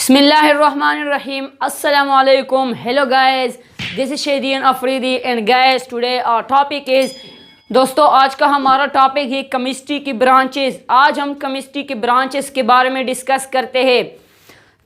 Bismillahirrahmanirrahim. Assalamu alaikum. Hello guys, this is Shadian Afridi and guys today our topic is दोस्तों आज का हमारा topic है chemistry की ब्रांचेस। आज हम केमिस्ट्री की ब्रांचेस के बारे में डिस्कस करते हैं।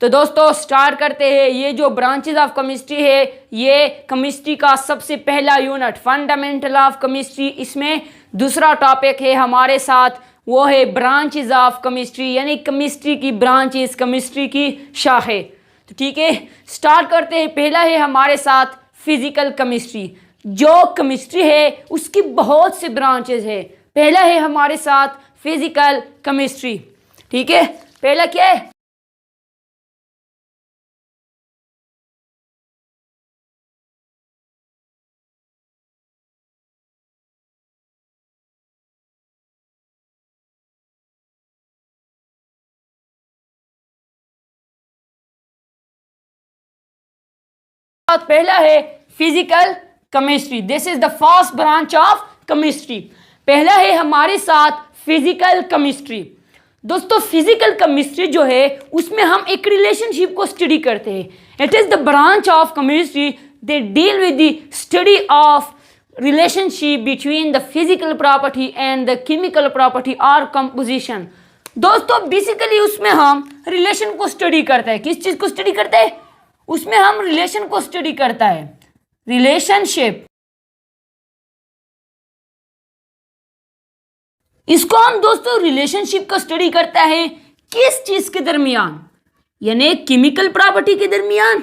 तो दोस्तों स्टार्ट करते हैं। ये जो ब्रांचेस ऑफ केमिस्ट्री है ये केमिस्ट्री का सबसे पहला यूनिट फंडामेंटल ऑफ केमिस्ट्री। इसमें दूसरा टॉपिक है हमारे साथ, वो है ब्रांचेस ऑफ केमिस्ट्री, यानी केमिस्ट्री की ब्रांचेस, केमिस्ट्री की शाखें। तो ठीक है स्टार्ट करते हैं। पहला है हमारे साथ फिजिकल केमिस्ट्री। जो केमिस्ट्री है उसकी बहुत से ब्रांचेस है। पहला है हमारे साथ फिजिकल केमिस्ट्री। ठीक है, पहला क्या है? पहला है physical chemistry. This is the first branch of chemistry. पहला है हमारे साथ फिजिकल केमिस्ट्री। दोस्तों फिजिकल केमिस्ट्री जो है उसमें हम एक रिलेशनशिप को स्टडी करते हैं। It is the branch of chemistry they deal with the study of relationship between the physical property and the chemical property और कंपोजिशन। दोस्तों बेसिकली उसमें हम रिलेशन को स्टडी करते हैं। किस चीज को स्टडी करते हैं? उसमें हम रिलेशन को स्टडी करता है, रिलेशनशिप। इसको हम दोस्तों रिलेशनशिप का स्टडी करता है किस चीज के दरमियान, यानी केमिकल प्रॉपर्टी के दरमियान,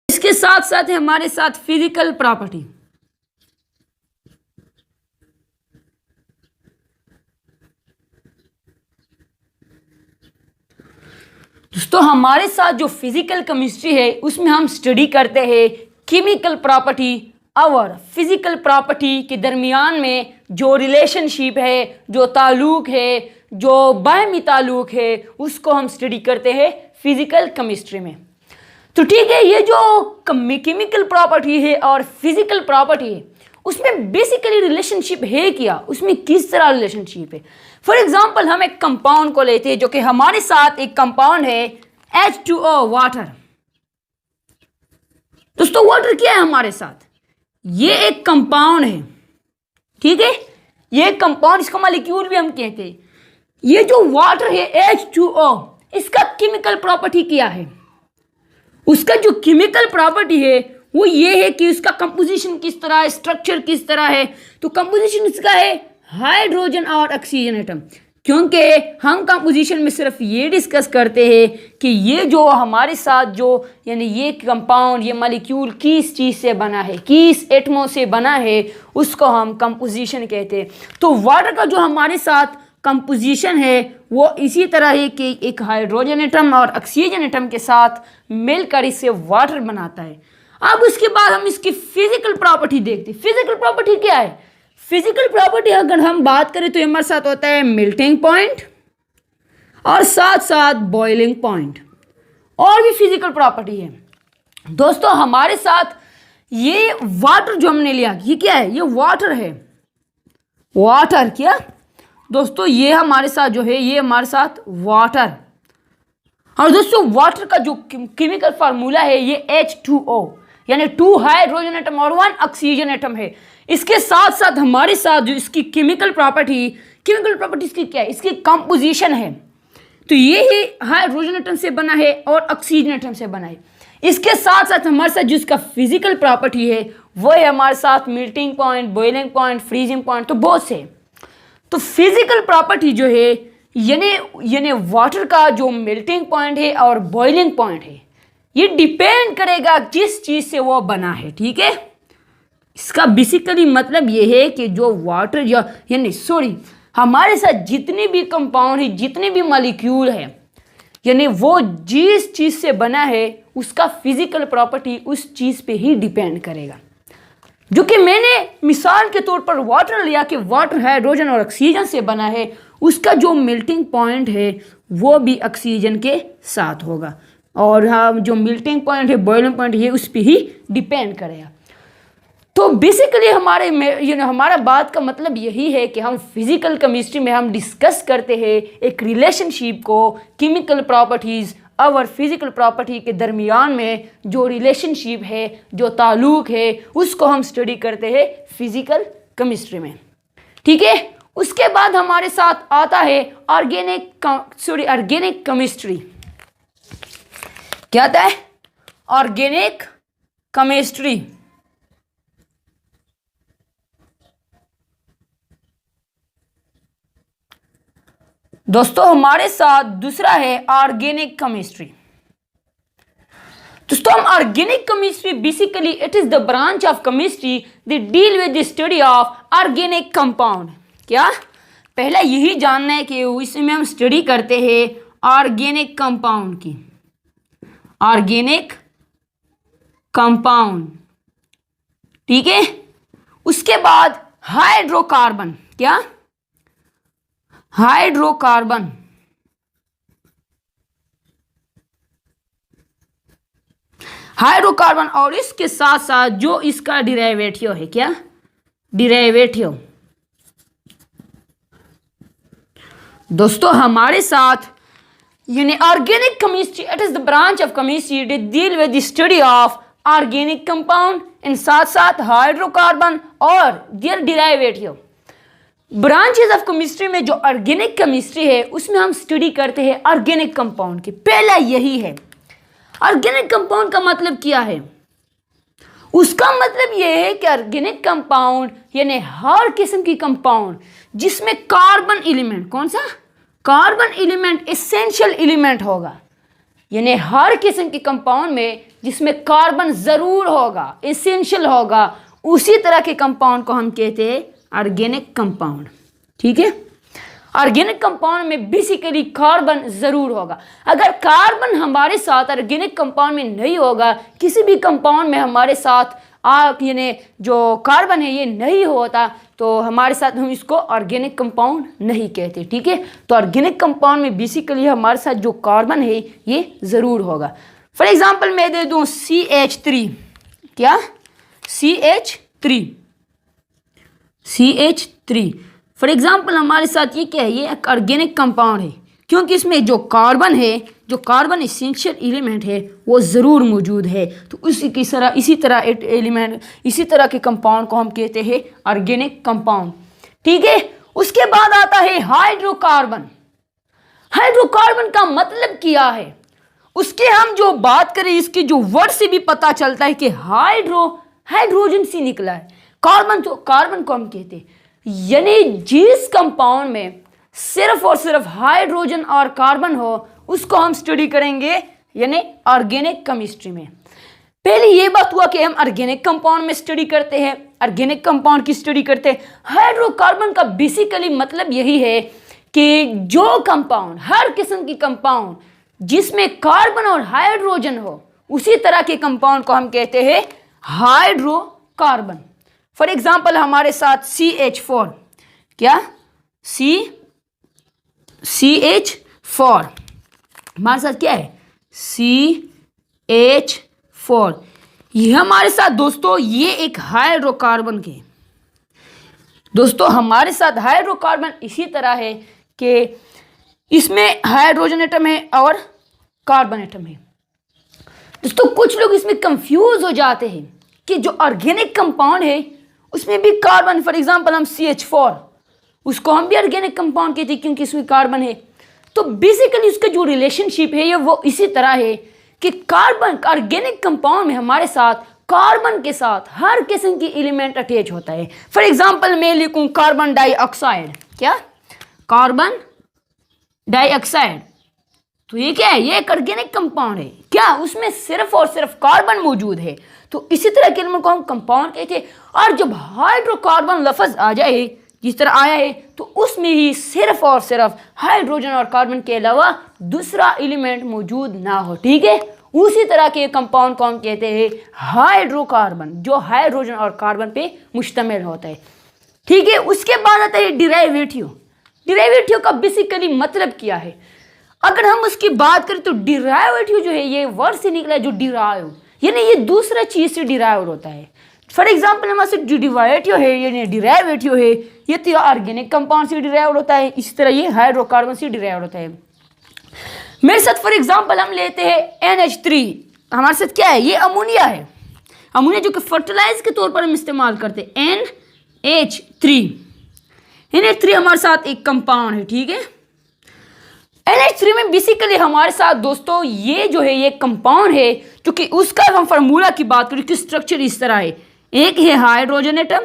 इसके साथ साथ है हमारे साथ फिजिकल प्रॉपर्टी। दोस्तों हमारे साथ जो फिजिकल केमिस्ट्री है उसमें हम स्टडी करते हैं केमिकल प्रॉपर्टी और फिजिकल प्रॉपर्टी के दरमियान में जो रिलेशनशिप है, जो ताल्लुक है, जो बाहमी ताल्लुक है, उसको हम स्टडी करते हैं फिजिकल केमिस्ट्री में। तो ठीक है, ये जो केमिकल प्रॉपर्टी है और फिजिकल प्रॉपर्टी है उसमें बेसिकली रिलेशनशिप है क्या, उसमें किस तरह रिलेशनशिप है। फॉर एग्जांपल हम एक कंपाउंड को लेते हैं जो कि हमारे साथ एक कंपाउंड है H2O वाटर। दोस्तों वाटर क्या है हमारे साथ? ये एक कंपाउंड है। ठीक है, ये कंपाउंड, इसका मॉलिक्यूल भी हम कहते हैं। ये जो वाटर है H2O, इसका केमिकल प्रॉपर्टी क्या है? उसका जो केमिकल प्रॉपर्टी है वो ये है कि उसका कंपोजिशन किस तरह है, स्ट्रक्चर किस तरह है। तो कंपोजिशन इसका है हाइड्रोजन और ऑक्सीजन एटम। क्योंकि हम कंपोजिशन में सिर्फ ये डिस्कस करते हैं कि ये जो हमारे साथ जो यानी ये कंपाउंड, ये मॉलिक्यूल किस चीज़ से बना है, किस एटमों से बना है, उसको हम कंपोजिशन कहते हैं। तो वाटर का जो हमारे साथ कंपोजिशन है वो इसी तरह है कि एक हाइड्रोजन एटम और ऑक्सीजन एटम के साथ मिलकर इससे वाटर बनाता है। अब उसके बाद हम इसकी फिजिकल प्रॉपर्टी देखते हैं। फिजिकल प्रॉपर्टी क्या है? फिजिकल प्रॉपर्टी अगर हम बात करें तो हमारे साथ होता है मेल्टिंग पॉइंट और साथ साथ बॉइलिंग पॉइंट, और भी फिजिकल प्रॉपर्टी है। दोस्तों हमारे साथ ये वाटर जो हमने लिया, ये क्या है? ये वाटर है। वाटर क्या दोस्तों? ये हमारे साथ जो है ये हमारे साथ वाटर। और दोस्तों वाटर का जो केमिकल फार्मूला है ये H2O, यानी 2 हाइड्रोजन एटम और 1 ऑक्सीजन एटम है। इसके साथ साथ हमारे साथ जो इसकी केमिकल प्रॉपर्टी इसकी क्या है? इसकी कंपोजिशन है। तो ये ही हाइड्रोजन एटम से बना है और ऑक्सीजन एटम से बना है। इसके साथ साथ हमारे साथ जो इसका फिजिकल प्रॉपर्टी है वो है हमारे साथ melting point, boiling point, freezing point, तो बहुत से। तो फिजिकल प्रॉपर्टी जो है यानी वाटर का जो मेल्टिंग पॉइंट है और बॉइलिंग पॉइंट है ये डिपेंड करेगा किस चीज़ से वो बना है। ठीक है, इसका बेसिकली मतलब ये है कि जो वाटर यानी हमारे साथ जितने भी कंपाउंड है, जितने भी मॉलिक्यूल है, यानी वो जिस चीज़ से बना है उसका फिजिकल प्रॉपर्टी उस चीज़ पे ही डिपेंड करेगा। जो कि मैंने मिसाल के तौर पर वाटर लिया कि वाटर हाइड्रोजन और ऑक्सीजन से बना है, उसका जो मेल्टिंग पॉइंट है वो भी ऑक्सीजन के साथ होगा। और हाँ जो मेल्टिंग पॉइंट है, बॉइलिंग पॉइंट, ये उस पर ही डिपेंड करेगा। तो बेसिकली हमारा बात का मतलब यही है कि हम फिजिकल केमिस्ट्री में हम डिस्कस करते हैं एक रिलेशनशिप को, केमिकल प्रॉपर्टीज़ और फिजिकल प्रॉपर्टी के दरमियान में जो रिलेशनशिप है, जो ताल्लुक है, उसको हम स्टडी करते हैं फिजिकल केमिस्ट्री में। ठीक है, उसके बाद हमारे साथ आता है ऑर्गेनिक केमिस्ट्री। क्या आता है? Organic chemistry. दोस्तों हमारे साथ दूसरा है ऑर्गेनिक केमिस्ट्री। दोस्तों हम organic chemistry basically it is the branch of chemistry that deal with the study of organic compound. क्या पहला यही जानना है कि इसमें हम स्टडी करते हैं ऑर्गेनिक कंपाउंड की, ऑर्गेनिक कंपाउंड। ठीक है, उसके बाद हाइड्रोकार्बन। क्या? हाइड्रोकार्बन। हाइड्रोकार्बन और इसके साथ साथ जो इसका डिराइवेटिव है। क्या? डिराइवेटिव। दोस्तों हमारे साथ यानी organic chemistry it is the branch of chemistry that deal with the study of organic compound and साथ साथ हाइड्रोकार्बन और their derivative. Branches of chemistry में जो ऑर्गेनिक केमिस्ट्री है उसमें हम स्टडी करते हैं ऑर्गेनिक कंपाउंड की। पहला यही है। ऑर्गेनिक कंपाउंड का मतलब क्या है? उसका मतलब यह है कि ऑर्गेनिक कंपाउंड यानी हर किस्म की कंपाउंड जिसमें कार्बन एलिमेंट, कौन सा? कार्बन एलिमेंट एसेंशियल एलिमेंट होगा। यानी हर किस्म के कंपाउंड में जिसमें कार्बन जरूर होगा, एसेंशियल होगा, उसी तरह के कंपाउंड को हम कहते हैं ऑर्गेनिक कंपाउंड। ठीक है, ऑर्गेनिक कंपाउंड में बेसिकली कार्बन जरूर होगा। अगर कार्बन हमारे साथ ऑर्गेनिक कंपाउंड में नहीं होगा, किसी भी कंपाउंड में हमारे साथ यानी जो कार्बन है ये नहीं होता, तो हमारे साथ हम इसको ऑर्गेनिक कंपाउंड नहीं कहते। ठीक है, तो ऑर्गेनिक कंपाउंड में बेसिकली हमारे साथ जो कार्बन है ये ज़रूर होगा। फॉर एग्जांपल मैं दे दूं CH3। क्या? CH3 फॉर एग्जाम्पल हमारे साथ ये क्या है? ये एक ऑर्गेनिक कंपाउंड है क्योंकि इसमें जो कार्बन है, जो कार्बन एसेंशियल एलिमेंट है वो ज़रूर मौजूद है। तो इसी तरह के कंपाउंड को हम कहते हैं ऑर्गेनिक कंपाउंड। ठीक है, उसके बाद आता है हाइड्रोकार्बन। हाइड्रोकार्बन का मतलब क्या है उसके हम जो बात करें, इसके जो वर्ड से भी पता चलता है कि हाइड्रोजन से निकला है। कार्बन को हम कहते हैं, यानी जिस कंपाउंड में सिर्फ और सिर्फ हाइड्रोजन और कार्बन हो उसको हम स्टडी करेंगे यानी ऑर्गेनिक केमिस्ट्री में। पहले ये बात हुआ कि हम ऑर्गेनिक कंपाउंड में स्टडी करते हैं, ऑर्गेनिक कंपाउंड की स्टडी करते हैं। हाइड्रोकार्बन का बेसिकली मतलब यही है कि जो कंपाउंड, हर किस्म की कंपाउंड जिसमें कार्बन और हाइड्रोजन हो, उसी तरह के कंपाउंड को हम कहते हैं हाइड्रोकार्बन। फॉर एग्जाम्पल हमारे साथ CH4। क्या? CH4 हमारे साथ क्या है? CH4 ये हमारे साथ दोस्तों ये एक हाइड्रोकार्बन के। दोस्तों हमारे साथ हाइड्रोकार्बन इसी तरह है कि इसमें हाइड्रोजन एटम है और कार्बन एटम है। दोस्तों कुछ लोग इसमें कंफ्यूज हो जाते हैं कि जो ऑर्गेनिक कंपाउंड है उसमें भी कार्बन, फॉर एग्जांपल हम CH4 उसको हम भी ऑर्गेनिक कंपाउंड कहते हैं क्योंकि इसमें कार्बन है। तो बेसिकली उसका जो रिलेशनशिप है ये वो इसी तरह है कि कार्बन ऑर्गेनिक कंपाउंड में हमारे साथ कार्बन के साथ हर किस्म की एलिमेंट अटैच होता है। फॉर एग्जांपल मैं लिखूं कार्बन डाइऑक्साइड। क्या? Carbon dioxide. तो ये क्या है? ये एक ऑर्गेनिक कंपाउंड है। क्या? उसमें सिर्फ और सिर्फ कार्बन मौजूद है। तो इसी तरह के एलिमेंट को हम कंपाउंड कहते हैं। और जब हाइड्रोकार्बन लफ्ज आ जाए जिस तरह आया है तो उसमें ही सिर्फ और सिर्फ हाइड्रोजन और कार्बन के अलावा दूसरा एलिमेंट मौजूद ना हो। ठीक है, उसी तरह के कंपाउंड को हम कहते हैं हाइड्रोकार्बन, जो हाइड्रोजन और कार्बन पे मुश्तमिल होता है। ठीक है, उसके बाद आता है डिराइवेटिव। डिराइवेटिव का बेसिकली मतलब क्या है? अगर हम उसकी बात करें तो डिराइवेटिव जो है ये वर्ड से निकला है, जो डिराइव यानी ये दूसरा चीज से डिराइव होता है। फॉर एग्जाम्पल हमारे साथ जो डिराइवेटिव है यानी डिराइवेटिव है ये तो ऑर्गेनिक कंपाउंड से डिराइव होता है, इसी तरह ये हाइड्रोकार्बन से डिराइव होता है। मेरे साथ फॉर एग्जाम्पल हम लेते हैं NH3, हमारे साथ क्या है, ये अमोनिया है, अमोनिया जो कि फर्टिलाइज के तौर पर हम इस्तेमाल करते हैं, NH3। NH3 हमारे साथ एक कंपाउंड है, ठीक है। NH3 में बेसिकली हमारे साथ दोस्तों ये जो है ये कंपाउंड है, क्योंकि उसका हम फार्मूला की बात करें कि स्ट्रक्चर इस तरह है, एक है हाइड्रोजन एटम,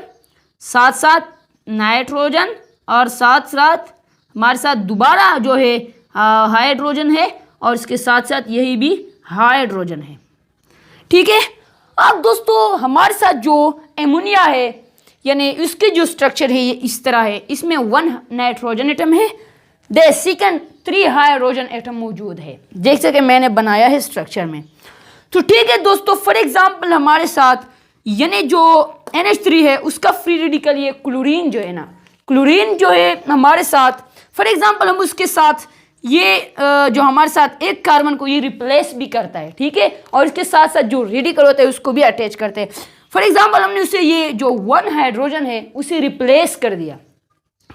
साथ साथ नाइट्रोजन, और साथ साथ हमारे साथ दोबारा जो है हाइड्रोजन है, और इसके साथ साथ यही भी हाइड्रोजन है, ठीक है। अब दोस्तों हमारे साथ जो एमोनिया है यानी इसके जो स्ट्रक्चर है ये इस तरह है, इसमें 1 नाइट्रोजन एटम है, द सेकंड 3 हाइड्रोजन एटम मौजूद है, देख सके मैंने बनाया है स्ट्रक्चर में। तो ठीक है दोस्तों, फॉर एग्जांपल हमारे साथ यानी जो NH3 है उसका फ्री रेडिकल ये क्लोरीन जो है ना, क्लोरीन जो है हमारे साथ फॉर एग्जांपल हम उसके साथ ये जो हमारे साथ एक कार्बन को ये रिप्लेस भी करता है, ठीक है, और इसके साथ साथ जो रेडिकल होता है उसको भी अटैच करते हैं। फॉर एग्जांपल हमने उसे ये जो 1 हाइड्रोजन है उसे रिप्लेस कर दिया,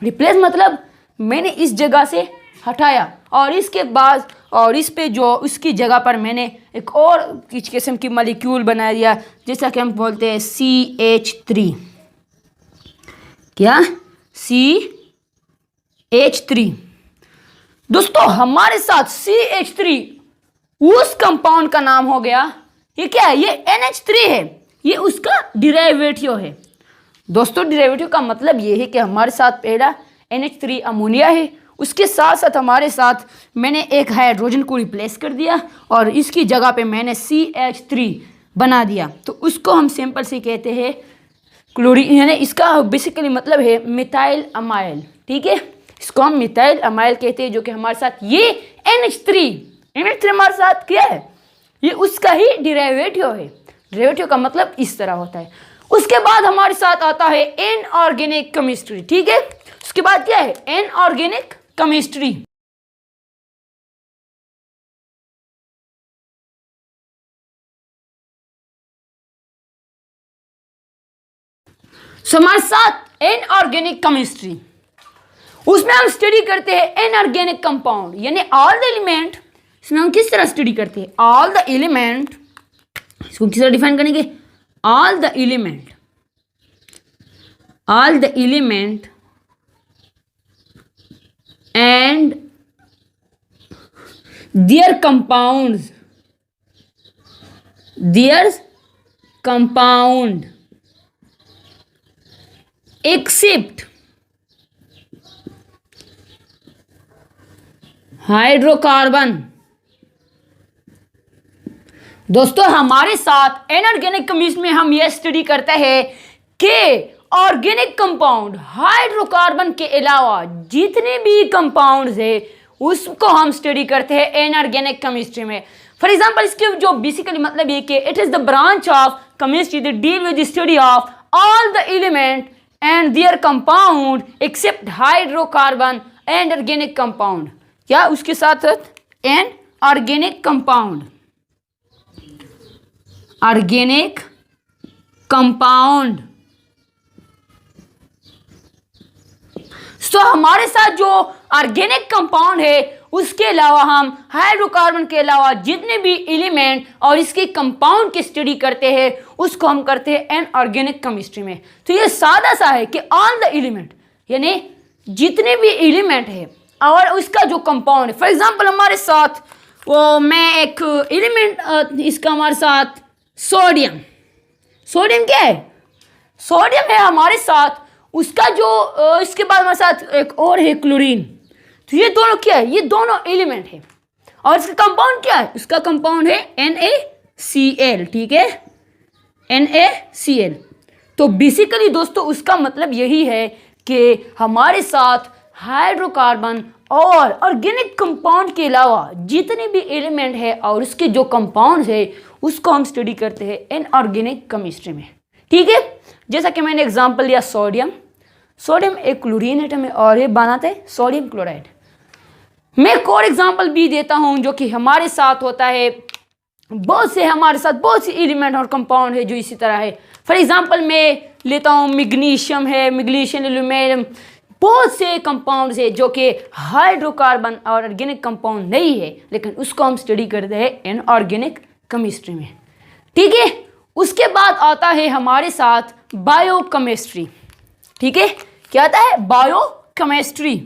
रिप्लेस मतलब मैंने इस जगह से हटाया और इसके बाद और इस पे जो उसकी जगह पर मैंने एक और किस किस्म की मॉलिक्यूल बना दिया, जैसा कि हम बोलते हैं CH3, क्या CH3। दोस्तों हमारे साथ CH3 उस कंपाउंड का नाम हो गया, ये क्या है, ये NH3 है, ये उसका डिराइवेटिव है। दोस्तों डिराइवेटिव का मतलब ये है कि हमारे साथ पहला NH3 अमोनिया है, उसके साथ साथ हमारे साथ मैंने एक हाइड्रोजन को रिप्लेस कर दिया और इसकी जगह पे मैंने CH3 बना दिया, तो उसको हम सिंपल से कहते हैं क्लोरीन, यानी इसका बेसिकली मतलब है मिथाइल अमाइल, ठीक है, इसको हम मिथाइल अमाइल कहते हैं, जो कि हमारे साथ ये NH3 हमारे साथ क्या है, ये उसका ही डिराइवेटिव है। डिराइवेटिव का मतलब इस तरह होता है। उसके बाद हमारे साथ आता है इनऑर्गेनिक केमिस्ट्री, ठीक है, उसके बाद क्या है इनऑर्गेनिक केमिस्ट्री। हमारे साथ इनऑर्गेनिक केमिस्ट्री, उसमें हम स्टडी करते हैं इनऑर्गेनिक कंपाउंड, यानी ऑल द एलिमेंट, इसमें हम किस तरह स्टडी करते हैं ऑल द एलिमेंट, इसको किस तरह डिफाइन करेंगे, all the element and their compound except hydrocarbon. दोस्तों हमारे साथ इनऑर्गेनिक केमिस्ट्री में हम यह स्टडी करते हैं कि ऑर्गेनिक कंपाउंड हाइड्रोकार्बन के अलावा जितने भी कंपाउंड्स है उसको हम स्टडी करते हैं इनऑर्गेनिक केमिस्ट्री में। फॉर एग्जांपल इसके जो बेसिकली मतलब ये कि it is the branch of chemistry that deal with the study of all the element and their compound except hydrocarbon and organic compound, क्या उसके साथ inorganic compound, organic compound. तो हमारे साथ जो ऑर्गेनिक कंपाउंड है उसके अलावा हम हाइड्रोकार्बन के अलावा जितने भी एलिमेंट और इसके कंपाउंड की स्टडी करते हैं उसको हम करते हैं इनऑर्गेनिक केमिस्ट्री में। तो ये सादा सा है कि ऑल द एलिमेंट यानी जितने भी एलिमेंट है और उसका जो कंपाउंड है। फॉर एग्जांपल हमारे साथ वो मैं एक एलिमेंट इसका हमारे साथ सोडियम क्या है, सोडियम है हमारे साथ, उसका जो इसके बाद हमारे साथ एक और है क्लोरीन। तो ये दोनों क्या है, ये दोनों एलिमेंट है और इसका कंपाउंड क्या है, उसका कंपाउंड है NaCl, ठीक है NaCl। तो बेसिकली दोस्तों उसका मतलब यही है कि हमारे साथ हाइड्रोकार्बन और ऑर्गेनिक कंपाउंड के अलावा जितने भी एलिमेंट है और उसके जो कंपाउंड्स है उसको हम स्टडी करते हैं इनऑर्गेनिक केमिस्ट्री में, ठीक है। जैसा कि मैंने एग्जांपल लिया सोडियम एक क्लोरीन एटम है और ये बनाते हैं सोडियम क्लोराइड। मैं एक और एग्जांपल भी देता हूं जो कि हमारे साथ होता है, बहुत से हमारे साथ बहुत सी एलिमेंट और कंपाउंड है जो इसी तरह है। फॉर एग्जांपल मैं लेता हूं मैग्नीशियम है, मैग्नीशियम एल्यूमिनियम, बहुत से कंपाउंड्स है जो कि हाइड्रोकार्बन और ऑर्गेनिक कंपाउंड नहीं है, लेकिन उसको हम स्टडी करते हैं इनऑर्गेनिक केमिस्ट्री में। ठीक है, उसके बाद आता है हमारे साथ बायोकेमिस्ट्री। ठीक है, क्या आता है? बायोकेमिस्ट्री।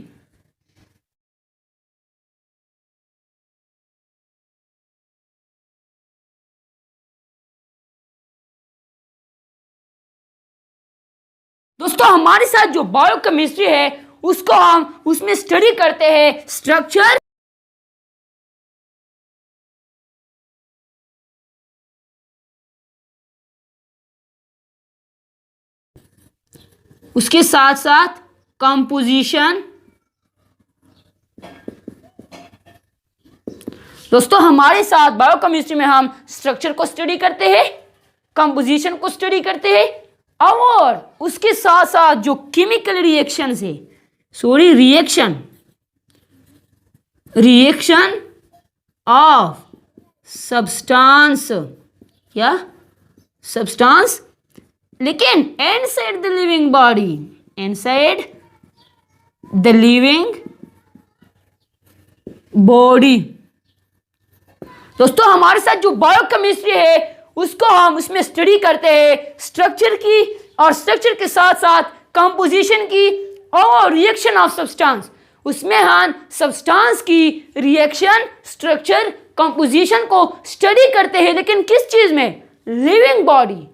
दोस्तों हमारे साथ जो बायोकेमिस्ट्री है उसको हम उसमें स्टडी करते हैं स्ट्रक्चर, उसके साथ साथ कंपोजिशन। दोस्तों हमारे साथ बायोकेमिस्ट्री में हम स्ट्रक्चर को स्टडी करते हैं, कंपोजिशन को स्टडी करते हैं, और उसके साथ साथ जो केमिकल रिएक्शंस है, रिएक्शन ऑफ सब्सटेंस, क्या सब्सटेंस, लेकिन inside the living body, inside the living body. दोस्तों हमारे साथ जो बायोकेमिस्ट्री है उसको हम उसमें स्टडी करते हैं स्ट्रक्चर की, और स्ट्रक्चर के साथ साथ कंपोजिशन की और रिएक्शन ऑफ सब्सटेंस। उसमें हम सब्सटेंस की रिएक्शन, स्ट्रक्चर, कंपोजिशन को स्टडी करते हैं, लेकिन किस चीज में? लिविंग बॉडी,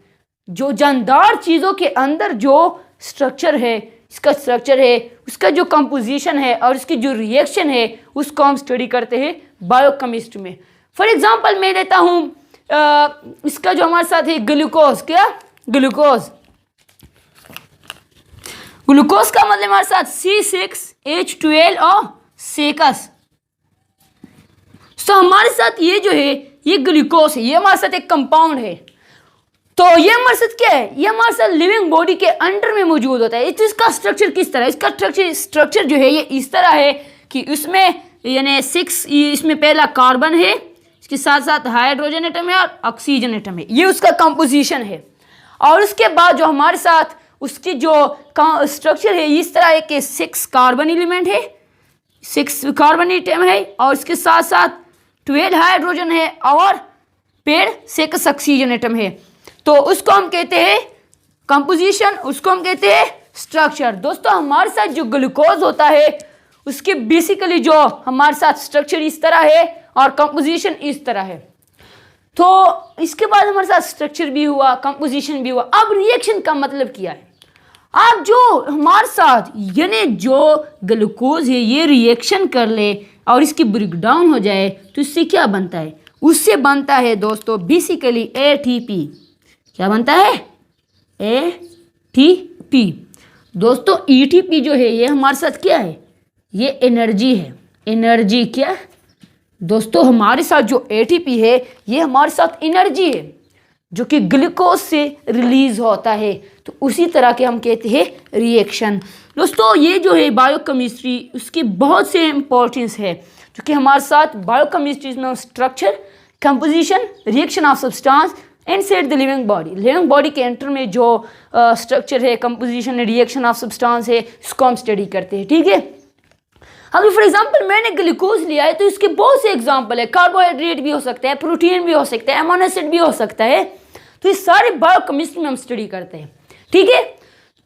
जो जानदार चीजों के अंदर जो स्ट्रक्चर है, इसका स्ट्रक्चर है, उसका जो कंपोजिशन है और इसकी जो रिएक्शन है, उसको हम स्टडी करते हैं बायोकेमिस्ट्री में। फॉर एग्जांपल मैं लेता हूं इसका जो हमारे साथ है ग्लूकोज, क्या ग्लूकोज, ग्लूकोज का मतलब हमारे साथ C6H12 और सेकस। तो हमारे साथ ये जो है ये ग्लूकोज है, ये हमारे साथ एक कंपाउंड है। तो ये हमारे साथ क्या है? ये हमारे साथ लिविंग बॉडी के अंडर में मौजूद होता है। इसका स्ट्रक्चर किस तरह? इसका स्ट्रक्चर जो है ये इस तरह है कि उसमें यानी 6, इसमें पहला कार्बन है, इसके साथ साथ हाइड्रोजन एटम है और ऑक्सीजन एटम है, ये उसका कंपोजिशन है। और उसके बाद जो हमारे साथ उसकी जो स्ट्रक्चर है इस तरह है कि 6 कार्बन एलिमेंट है, 6 कार्बन एटम है, और इसके साथ साथ 12 हाइड्रोजन है और पेड़ 6 ऑक्सीजन एटम है। तो उसको हम कहते हैं कंपोजिशन, उसको हम कहते हैं स्ट्रक्चर। दोस्तों हमारे साथ जो ग्लूकोज होता है उसके बेसिकली जो हमारे साथ स्ट्रक्चर इस तरह है और कंपोजिशन इस तरह है। तो इसके बाद हमारे साथ स्ट्रक्चर भी हुआ, कंपोजिशन भी हुआ। अब रिएक्शन का मतलब क्या है? अब जो हमारे साथ यानी जो ग्लूकोज है ये रिएक्शन कर ले और इसकी ब्रेकडाउन हो जाए तो इससे क्या बनता है? उससे बनता है दोस्तों बेसिकली ATP। क्या बनता है? ATP। दोस्तों ATP जो है ये हमारे साथ क्या है? ये एनर्जी है। एनर्जी क्या? दोस्तों हमारे साथ जो ATP है ये हमारे साथ एनर्जी है जो कि ग्लूकोज से रिलीज होता है। तो उसी तरह के हम कहते हैं रिएक्शन। दोस्तों ये जो है बायोकेमिस्ट्री उसकी बहुत से इंपॉर्टेंस है जो कि हमारे साथ बायोकेमिस्ट्री में structure, composition, reaction of substance inside the living body, living body के एंटर में जो स्ट्रक्चर है, कंपोजिशन, रिएक्शन ऑफ सब्सटेंस है, इसको हम स्टडी करते हैं। ठीक है, अगर फॉर एग्जांपल मैंने ग्लूकोज लिया है तो इसके बहुत से एग्जांपल है। कार्बोहाइड्रेट भी हो सकता है, प्रोटीन भी हो सकता है, अमीनो एसिड भी हो सकता है। तो ये सारे बायोकेमिस्ट्री में हम स्टडी करते हैं। ठीक है,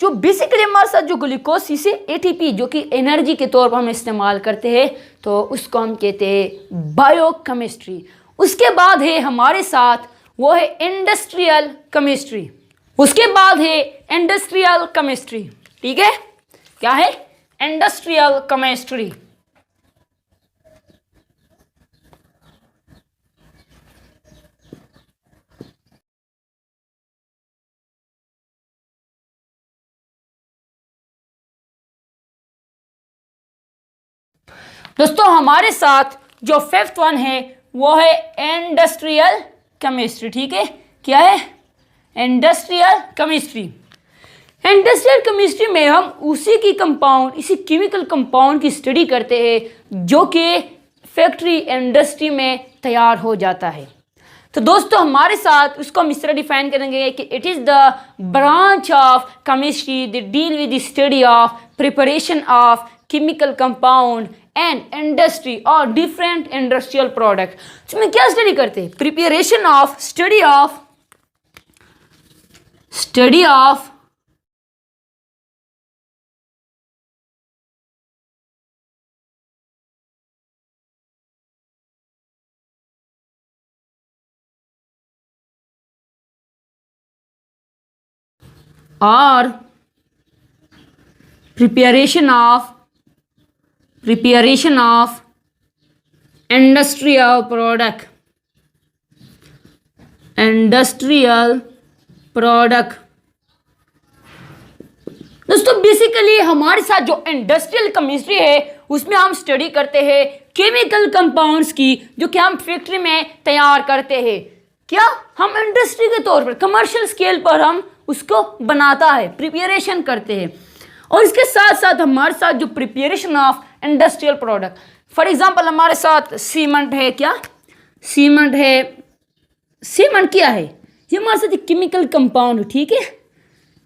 जो बेसिकली हमारे साथ जो ग्लूकोज इसे ATP जो कि एनर्जी के तौर पर हम इस्तेमाल करते हैं तो उसको हम कहते हैं बायोकेमिस्ट्री। उसके बाद है हमारे साथ वो है इंडस्ट्रियल केमिस्ट्री। उसके बाद है इंडस्ट्रियल केमिस्ट्री। ठीक है, क्या है? Industrial chemistry. दोस्तों हमारे साथ जो 5th वन है वो है इंडस्ट्रियल केमिस्ट्री। ठीक है, क्या है? Industrial chemistry. इंडस्ट्रियल केमिस्ट्री में हम उसी की कंपाउंड, इसी केमिकल कंपाउंड की स्टडी करते हैं जो कि फैक्ट्री इंडस्ट्री में तैयार हो जाता है। तो दोस्तों हमारे साथ उसको हम इस तरह डिफाइन करेंगे कि it is the branch of chemistry that deal with the study of preparation of chemical compound and industry और डिफरेंट इंडस्ट्रियल प्रोडक्ट। इसमें क्या स्टडी करते हैं? प्रिपरेशन ऑफ, स्टडी ऑफ और preparation of industrial product दोस्तों basically हमारे साथ जो इंडस्ट्रियल केमिस्ट्री है उसमें हम स्टडी करते हैं केमिकल कंपाउंड्स की जो कि हम फैक्ट्री में तैयार करते हैं। क्या हम इंडस्ट्री के तौर पर कमर्शियल स्केल पर हम उसको बनाता है, प्रिपरेशन करते हैं। और इसके साथ साथ हमारे साथ जो preparation of industrial product, for example हमारे साथ सीमेंट है। क्या सीमेंट है? सीमेंट क्या है? ये हमारे साथ एक केमिकल कंपाउंड, ठीक है।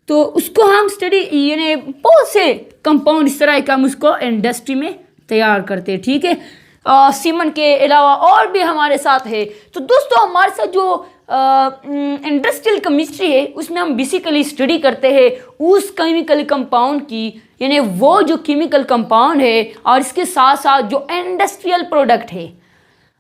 तो उसको हम स्टडी, यानी बहुत से कंपाउंड इस तरह के हम उसको इंडस्ट्री में तैयार करते हैं, ठीक है। सीमेंट के अलावा और भी हमारे साथ है। तो दोस्तों हमारे साथ जो इंडस्ट्रियल केमिस्ट्री है उसमें हम बेसिकली स्टडी करते हैं उस केमिकल कंपाउंड की, यानी वो जो केमिकल कंपाउंड है और इसके साथ साथ जो इंडस्ट्रियल प्रोडक्ट है।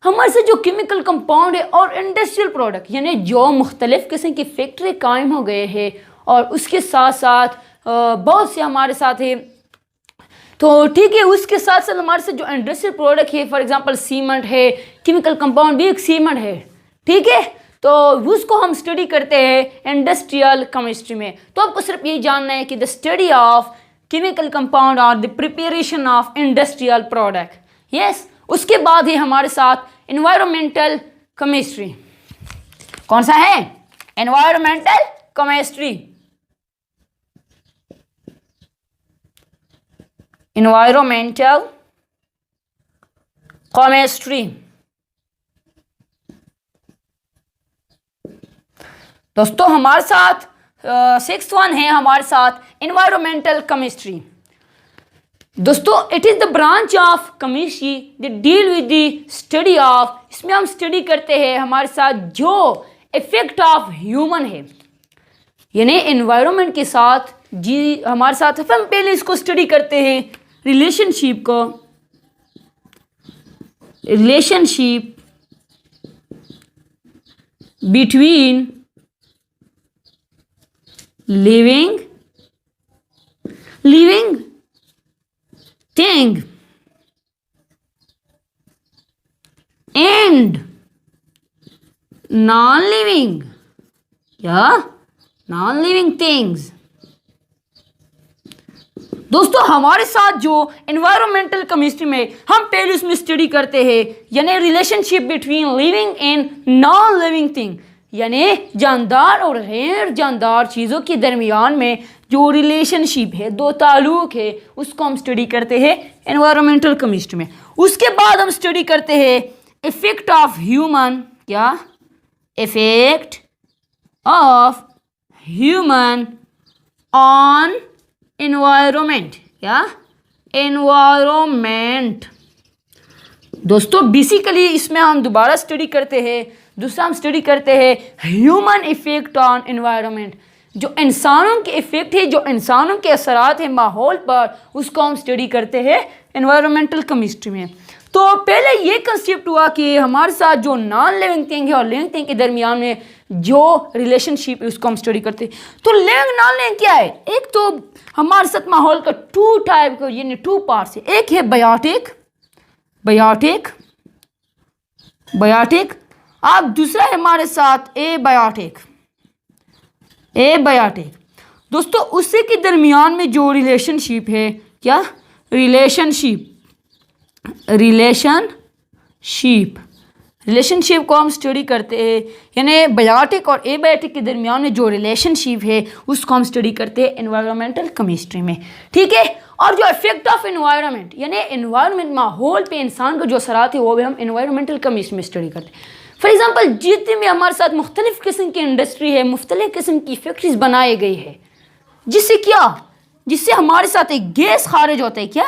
हमारे साथ जो केमिकल कंपाउंड है और इंडस्ट्रियल प्रोडक्ट, यानी जो मुख्तलिफ किस्म की फैक्ट्री कायम हो गए हैं और उसके साथ साथ बहुत से हमारे साथ है। तो ठीक है, उसके साथ साथ हमारे साथ जो इंडस्ट्रियल प्रोडक्ट है, फॉर एग्जांपल सीमेंट है, केमिकल कंपाउंड भी एक सीमेंट है, ठीक है। तो उसको हम स्टडी करते हैं इंडस्ट्रियल केमिस्ट्री में। तो आपको सिर्फ यही जानना है कि the study of chemical compound और the preparation of industrial product, yes. उसके बाद ही हमारे साथ एनवायरमेंटल केमिस्ट्री। कौन सा है? Environmental chemistry. Environmental chemistry. दोस्तों हमारे साथ 6th वन है हमारे साथ एनवायरमेंटल केमिस्ट्री। दोस्तों it is the branch of chemistry that deal with the study of, इसमें हम स्टडी करते हैं हमारे साथ जो इफेक्ट ऑफ ह्यूमन है, यानी एनवायरनमेंट के साथ जी हमारे साथ। हम पहले इसको स्टडी करते हैं रिलेशनशिप को, relationship between living thing and non-living things। दोस्तों हमारे साथ जो एनवायरमेंटल केमिस्ट्री में हम पहले उसमें स्टडी करते हैं यानी relationship between living and non living thing, यानी जानदार और गैर जानदार चीज़ों के दरमियान में जो रिलेशनशिप है, दो ताल्लुक है, उसको हम स्टडी करते हैं एनवायरमेंटल केमिस्ट्री में। उसके बाद हम स्टडी करते हैं इफेक्ट ऑफ ह्यूमन, क्या effect of human on environment, क्या एनवायरमेंट। दोस्तों बेसिकली इसमें हम दोबारा स्टडी करते हैं, दूसरा हम स्टडी करते हैं ह्यूमन इफेक्ट ऑन एनवायरनमेंट, जो इंसानों के इफेक्ट है, जो इंसानों के असरात है माहौल पर, उसको हम स्टडी करते हैं एनवायरमेंटल केमिस्ट्री में। तो पहले ये कंसेप्ट हुआ कि हमारे साथ जो नॉन लिविंग थिंग है और लिविंग थिंग के दरमियान में जो रिलेशनशिप है उसको हम स्टडी करते हैं। तो लिविंग नॉन लिविंग क्या है? एक तो हमारे साथ माहौल का टू टाइप का, यानी टू पार्ट्स है। एक है बायोटिक, आप दूसरा है हमारे साथ एबायोटिक। दोस्तों उसी के दरमियान में जो रिलेशनशिप है, क्या रिलेशनशिप रिलेशनशिप को हम स्टडी करते हैं, यानी बायोटिक और एबायोटिक के दरमियान में जो रिलेशनशिप है उसको हम स्टडी करते हैं एनवायरमेंटल केमिस्ट्री में, ठीक है। और जो इफेक्ट ऑफ एनवायरनमेंट, यानी एनवायरनमेंट माहौल पे इंसान का जो असरात है वो भी हम एनवायरमेंटल केमिस्ट्री में स्टडी करते हैं। फॉर एग्जांपल जितने भी हमारे साथ मुख्तलिफ किस्म की इंडस्ट्री है, मुख्तलिफ किस्म की फैक्ट्रीज बनाई गई है, जिससे हमारे साथ एक गैस खारिज होता है, क्या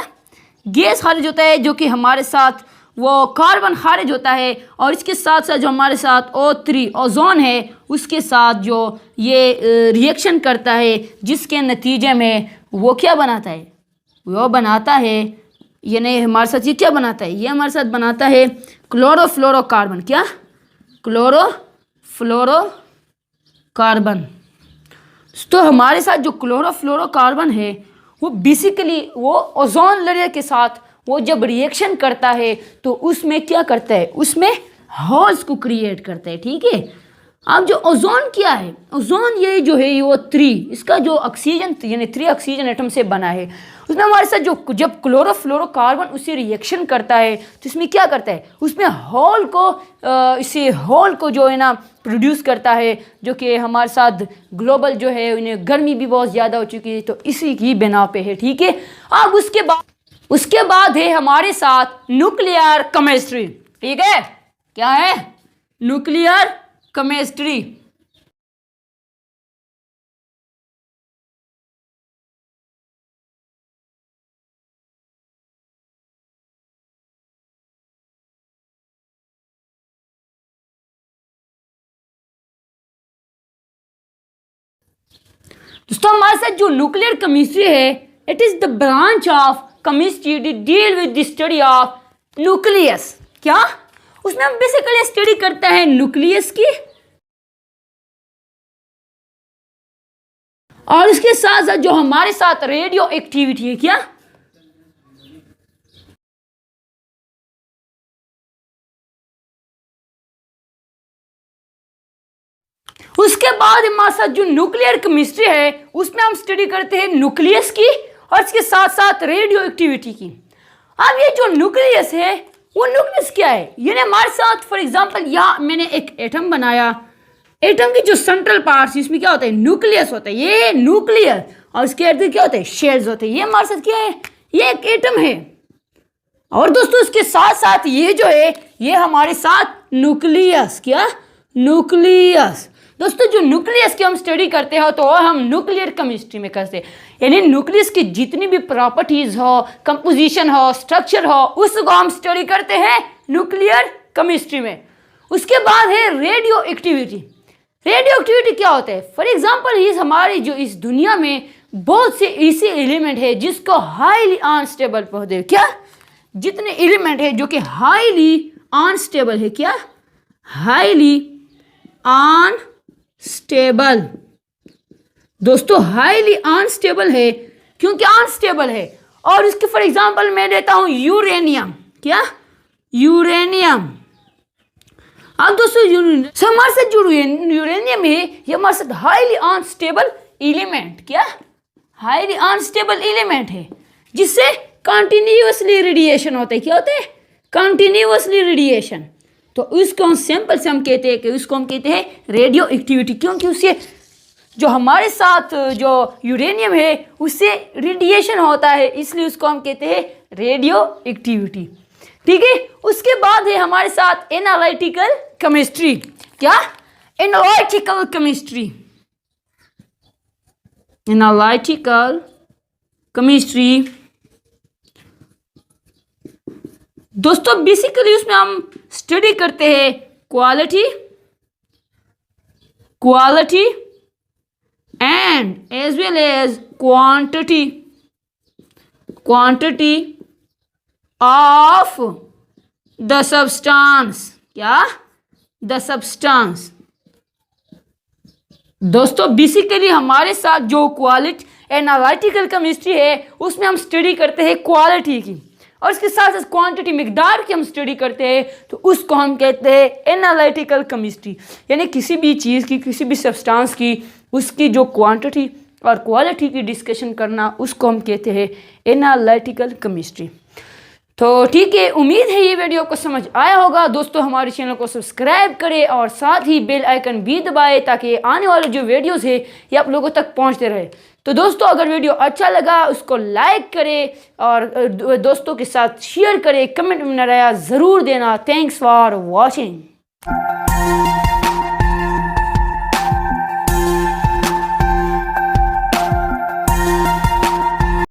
गैस खारिज होता है, जो कि हमारे साथ वो कार्बन खारिज होता है, और इसके साथ साथ जो हमारे साथ O3 ओजोन है उसके साथ जो ये रिएक्शन करता है, जिसके नतीजे में वो क्या बनाता है, वो बनाता है, यानी हमारे साथ ये क्या बनाता है, ये हमारे साथ बनाता है क्लोरोफ्लोरोकार्बन, क्या क्लोरोफ्लोरोकार्बन। तो हमारे साथ जो क्लोरोफ्लोरोकार्बन है वो बेसिकली वो ओजोन लेयर के साथ वो जब रिएक्शन करता है तो उसमें क्या करता है, उसमें होल्स को क्रिएट करता है, ठीक है। अब जो ओजोन क्या है, ओजोन ये जो है वो 3, इसका जो ऑक्सीजन यानी 3 ऑक्सीजन एटम से बना है, उसमें हमारे साथ जो जब क्लोरोफ्लोरोकार्बन उससे रिएक्शन करता है तो इसमें क्या करता है, उसमें होल को इसे होल को जो है ना प्रोड्यूस करता है, जो कि हमारे साथ ग्लोबल जो है उन्हें गर्मी भी बहुत ज़्यादा हो चुकी है, तो इसी की बिना पे है, ठीक है। अब उसके बाद है हमारे साथ न्यूक्लियर केमिस्ट्री, ठीक है। क्या है, न्यूक्लियर केमिस्ट्री। दोस्तों हमारे साथ जो न्यूक्लियर केमिस्ट्री है, it is the branch of chemistry D deal with the study of nucleus, क्या उसमें हम बेसिकली स्टडी करते हैं न्यूक्लियस की, और इसके साथ साथ जो हमारे साथ रेडियो एक्टिविटी है, क्या उसके बाद हमारे साथ जो न्यूक्लियर केमिस्ट्री है उसमें हम स्टडी करते हैं न्यूक्लियस की और इसके साथ साथ रेडियो एक्टिविटी की। अब ये जो न्यूक्लियस है वो न्यूक्लियस क्या है, यानी हमारे साथ फॉर एग्जांपल यहाँ मैंने एक एटम बनाया, एटम की जो सेंट्रल पार्ट है इसमें क्या होता है, न्यूक्लियस होता है, ये न्यूक्लियस, और इसके अर्थ क्या होता है, शेल्स होते हैं। ये हमारे साथ क्या है, ये एक एटम है, और दोस्तों इसके साथ साथ ये जो है ये हमारे साथ न्यूक्लियस, क्या न्यूक्लियस। दोस्तों जो न्यूक्लियस की हम स्टडी करते हो तो हम न्यूक्लियर केमिस्ट्री में करते हैं, यानी न्यूक्लियस की जितनी भी प्रॉपर्टीज हो, कंपोजिशन हो, स्ट्रक्चर हो, उसको हम स्टडी करते हैं न्यूक्लियर केमिस्ट्री में। उसके बाद है रेडियो एक्टिविटी। रेडियो एक्टिविटी क्या होता है, फॉर एग्जांपल इस हमारी जो इस दुनिया में बहुत से ऐसे एलिमेंट है जिसको हाईली अनस्टेबल कहते हैं, क्या जितने एलिमेंट है जो कि हाईली अनस्टेबल है, क्या हाईली अनस्टेबल। दोस्तों हाईली अनस्टेबल है, क्योंकि अनस्टेबल है, और इसके फॉर एग्जांपल मैं देता हूं यूरेनियम, क्या यूरेनियम। अब दोस्तों हमारे साथ जो यूरेनियम है ये हमारे साथ हाईली अनस्टेबल एलिमेंट, क्या हाईली अनस्टेबल एलिमेंट है, जिससे कंटिन्यूअसली रेडिएशन होता है, क्या होता है कंटिन्यूअसली रेडिएशन। तो उसको हम सिंपल से हम कहते हैं कि उसको हम कहते हैं रेडियो एक्टिविटी, क्योंकि उससे जो हमारे साथ जो यूरेनियम है उससे रेडिएशन होता है, इसलिए उसको हम कहते हैं रेडियो एक्टिविटी, ठीक है। उसके बाद है हमारे साथ एनालिटिकल केमिस्ट्री, क्या एनालिटिकल केमिस्ट्री। एनालिटिकल केमिस्ट्री दोस्तों बेसिकली उसमें हम स्टडी करते हैं quality and as well as quantity of the substance, क्या द सब्सटेंस। दोस्तों बेसिकली हमारे साथ जो क्वालिटी एनालिटिकल केमिस्ट्री है उसमें हम स्टडी करते हैं क्वालिटी की, और इसके साथ साथ क्वांटिटी मिकदार की हम स्टडी करते हैं, तो उसको हम कहते हैं एनालिटिकल केमिस्ट्री। यानी किसी भी चीज़ की, किसी भी सब्सटेंस की, उसकी जो क्वांटिटी और क्वालिटी की डिस्कशन करना, उसको हम कहते हैं एनालिटिकल केमिस्ट्री। तो ठीक है, उम्मीद है ये वीडियो आपको समझ आया होगा। दोस्तों हमारे चैनल को सब्सक्राइब करें और साथ ही बेल आइकन भी दबाएं ताकि आने वाले जो वीडियोस है ये आप लोगों तक पहुंचते रहे। तो दोस्तों अगर वीडियो अच्छा लगा उसको लाइक करें और दोस्तों के साथ शेयर करें, कमेंट में नया ज़रूर देना। Thanks for watching.